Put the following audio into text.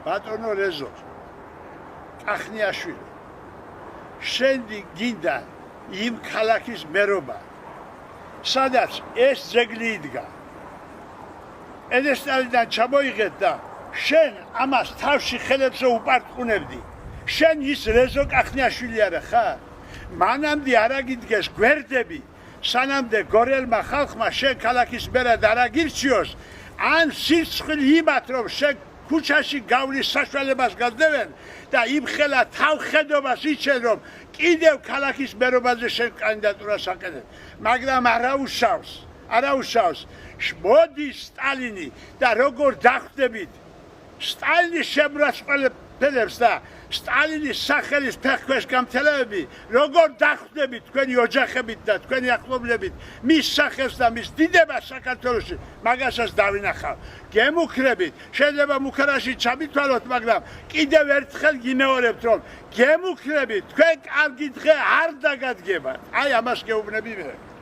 ბატონო რეზო კახნიაშვილი შენი გინდა იმ ქალაქის მერობა სადაც ეს ძეგლი იდგა ედესტალიდან ჩამოიღეთ და შენ ამას თავში ხელებს უპარტყუნებდი შენ ის რეზო კახნიაშვილი არა ხარ მანამდე არ აგიდგეს გვერდები სანამდე გორელმა ხალხმა შენ ქალაქის მერად არ აგირჩიოს ან სიცხლი იმათ რომ შენ ქუჩაში გავლის საშუალებას გაძლევენ და იმ ხელა თავხედობას იცენ რომ კიდევ ქალაქის მერობაზე შენ კანდიდატურას აყენებ მაგრამ არაუშავს მოდი სტალინი და როგორ დახვდებით სტალინის შემრაცველებს და სტალინის სახელის ფეხქვეშ გამთელებები როგორ დახვდებით თქვენი ოჯახებით და თქვენი ახლობლებით მის სახელს და მის დიდებას საქართველოში მაგასაც დავინახავ გემუქრებით შეიძლება მუქარაში ჩამითვალოთ მაგრამ კიდევ ერთხელ გიმეორებთ რომ გემუქრებით თქვენ კარგი დღე არ დაგადგებათ აი ამას გეუბნები მე